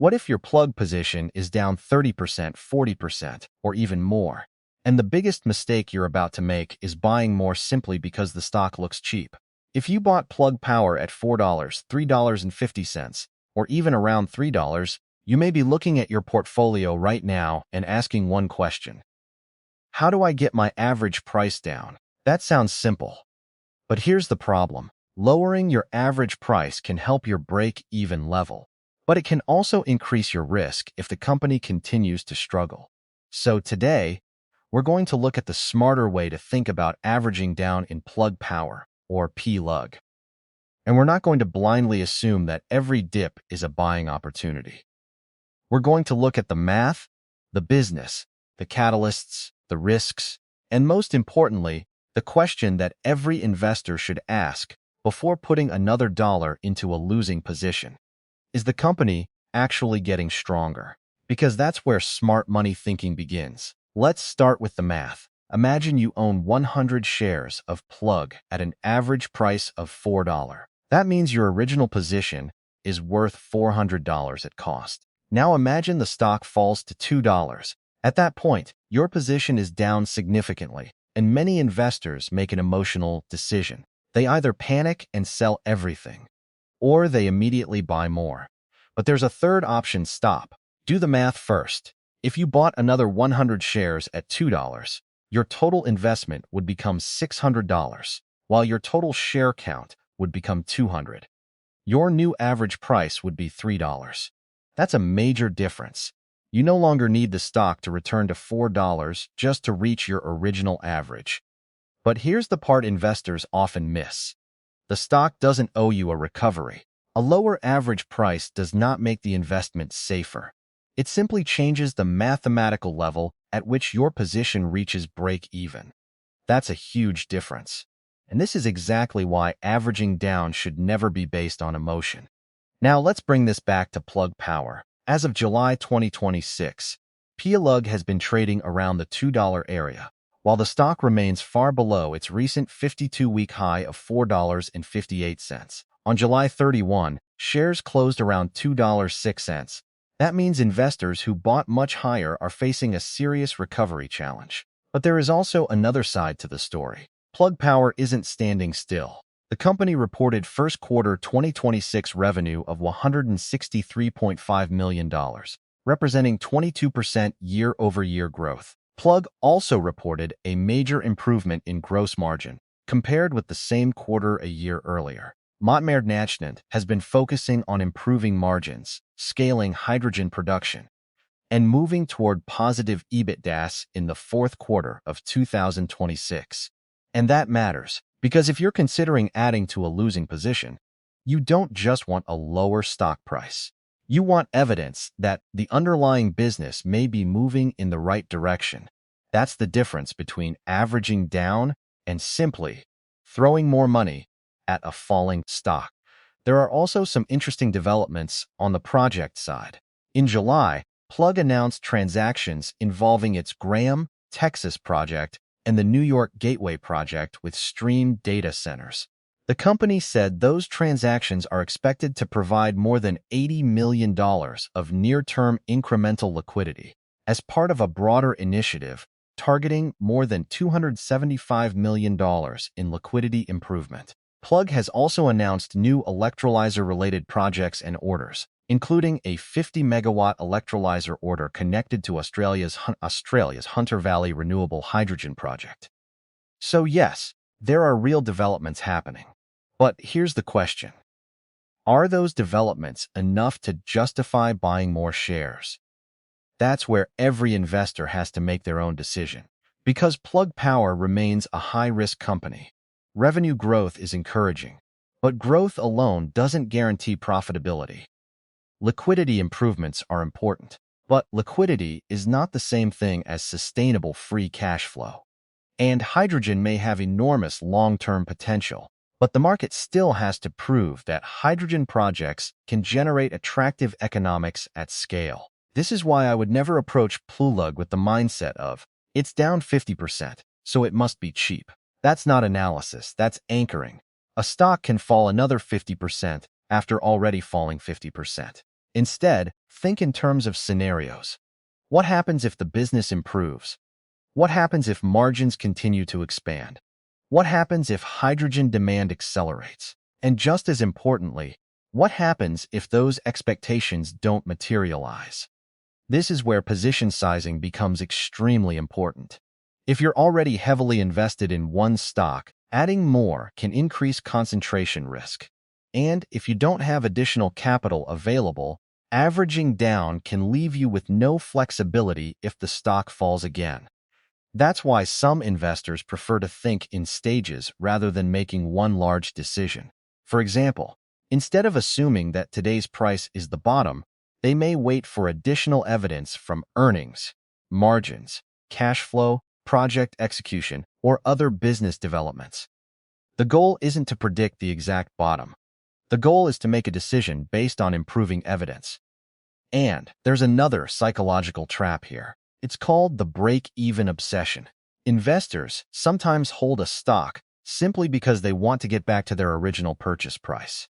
What if your plug position is down 30%, 40%, or even more? And the biggest mistake you're about to make is buying more simply because the stock looks cheap. If you bought Plug Power at $4, $3.50, or even around $3, you may be looking at your portfolio right now and asking one question. How do I get my average price down? That sounds simple. But here's the problem. Lowering your average price can help your break-even level, but it can also increase your risk if the company continues to struggle. So today, we're going to look at the smarter way to think about averaging down in Plug Power, or PLUG. And we're not going to blindly assume that every dip is a buying opportunity. We're going to look at the math, the business, the catalysts, the risks, and most importantly, the question that every investor should ask before putting another dollar into a losing position. Is the company actually getting stronger? Because that's where smart money thinking begins. Let's start with the math. Imagine you own 100 shares of Plug at an average price of $4. That means your original position is worth $400 at cost. Now imagine the stock falls to $2. At that point, your position is down significantly, and many investors make an emotional decision. They either panic and sell everything, or they immediately buy more. But there's a third option: stop. Do the math first. If you bought another 100 shares at $2, your total investment would become $600, while your total share count would become 200. Your new average price would be $3. That's a major difference. You no longer need the stock to return to $4 just to reach your original average. But here's the part investors often miss. The stock doesn't owe you a recovery. A lower average price does not make the investment safer. It simply changes the mathematical level at which your position reaches break-even. That's a huge difference. And this is exactly why averaging down should never be based on emotion. Now let's bring this back to Plug Power. As of July 2026, PLUG has been trading around the $2 area, while the stock remains far below its recent 52-week high of $4.58. On July 31, shares closed around $2.06. That means investors who bought much higher are facing a serious recovery challenge. But there is also another side to the story. Plug Power isn't standing still. The company reported first quarter 2026 revenue of $163.5 million, representing 22% year-over-year growth. Plug also reported a major improvement in gross margin compared with the same quarter a year earlier. Management has been focusing on improving margins, scaling hydrogen production, and moving toward positive EBITDA in the fourth quarter of 2026. And that matters, because if you're considering adding to a losing position, you don't just want a lower stock price. You want evidence that the underlying business may be moving in the right direction. That's the difference between averaging down and simply throwing more money at a falling stock. There are also some interesting developments on the project side. In July, Plug announced transactions involving its Graham, Texas project and the New York Gateway project with Stream Data Centers. The company said those transactions are expected to provide more than $80 million of near-term incremental liquidity as part of a broader initiative targeting more than $275 million in liquidity improvement. Plug has also announced new electrolyzer-related projects and orders, including a 50-megawatt electrolyzer order connected to Australia's Hunter Valley Renewable Hydrogen Project. So yes, there are real developments happening. But here's the question. Are those developments enough to justify buying more shares? That's where every investor has to make their own decision. Because Plug Power remains a high-risk company, revenue growth is encouraging, but growth alone doesn't guarantee profitability. Liquidity improvements are important, but liquidity is not the same thing as sustainable free cash flow. And hydrogen may have enormous long-term potential, but the market still has to prove that hydrogen projects can generate attractive economics at scale. This is why I would never approach PLUG with the mindset of, it's down 50%, so it must be cheap. That's not analysis, that's anchoring. A stock can fall another 50% after already falling 50%. Instead, think in terms of scenarios. What happens if the business improves? What happens if margins continue to expand? What happens if hydrogen demand accelerates? And just as importantly, what happens if those expectations don't materialize? This is where position sizing becomes extremely important. If you're already heavily invested in one stock, adding more can increase concentration risk. And if you don't have additional capital available, averaging down can leave you with no flexibility if the stock falls again. That's why some investors prefer to think in stages rather than making one large decision. For example, instead of assuming that today's price is the bottom, they may wait for additional evidence from earnings, margins, cash flow, project execution, or other business developments. The goal isn't to predict the exact bottom. The goal is to make a decision based on improving evidence. And there's another psychological trap here. It's called the break-even obsession. Investors sometimes hold a stock simply because they want to get back to their original purchase price.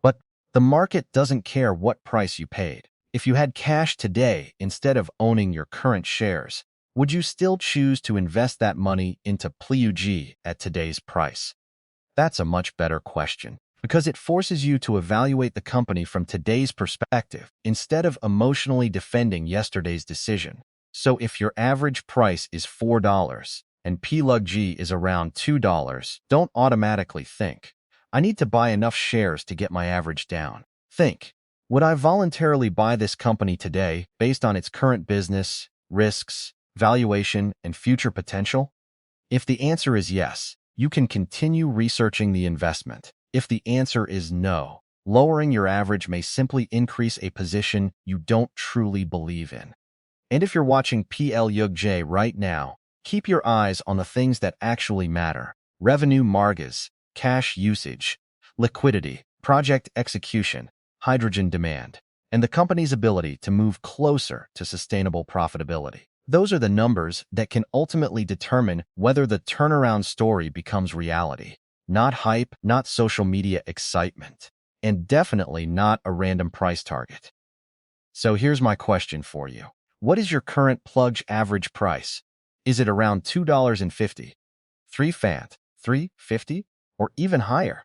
But the market doesn't care what price you paid. If you had cash today instead of owning your current shares, would you still choose to invest that money into PLUG at today's price? That's a much better question, because it forces you to evaluate the company from today's perspective instead of emotionally defending yesterday's decision. So if your average price is $4 and PLUG is around $2, don't automatically think, I need to buy enough shares to get my average down. Think, would I voluntarily buy this company today based on its current business, risks, valuation, and future potential? If the answer is yes, you can continue researching the investment. If the answer is no, lowering your average may simply increase a position you don't truly believe in. And if you're watching PLUG right now, keep your eyes on the things that actually matter: revenue margins, cash usage, liquidity, project execution, hydrogen demand, and the company's ability to move closer to sustainable profitability. Those are the numbers that can ultimately determine whether the turnaround story becomes reality. Not hype, not social media excitement, and definitely not a random price target. So here's my question for you. What is your current plug average price? Is it around $2.50, $3.50, or even higher?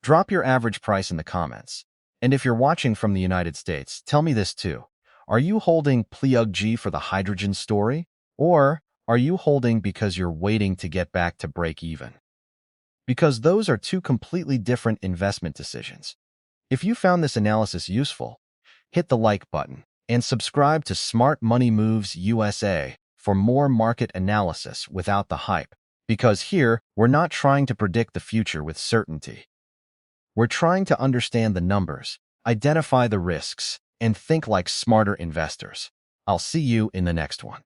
Drop your average price in the comments. And if you're watching from the United States, tell me this too. Are you holding PLUG for the hydrogen story? Or are you holding because you're waiting to get back to break even? Because those are two completely different investment decisions. If you found this analysis useful, hit the like button and subscribe to Smart Money Moves USA for more market analysis without the hype. Because here, we're not trying to predict the future with certainty. We're trying to understand the numbers, identify the risks, and think like smarter investors. I'll see you in the next one.